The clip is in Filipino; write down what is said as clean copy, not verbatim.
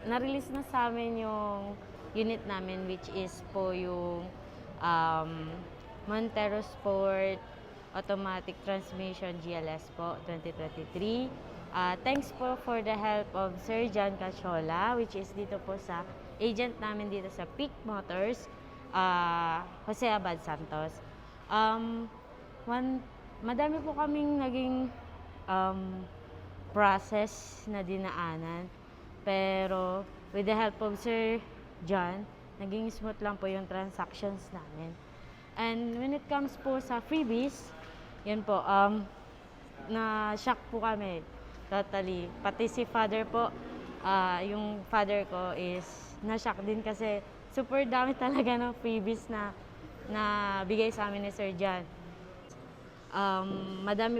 na-release na sa amin yung unit namin, which is po yung Montero Sport Automatic Transmission GLS po 2023. Thanks po for the help of Sir John Cachola, which is dito po sa agent namin dito sa Peak Motors, Jose Abad Santos. Madami po kaming naging process na dinaanan. Pero with the help of Sir John, naging smooth lang po yung transactions namin. And when it comes po sa freebies, yun po, na-shock po kami totally. Pati si father po, yung father ko is na-shock din kasi super dami talaga ng freebies na bigay sa amin ni Sir John. Madami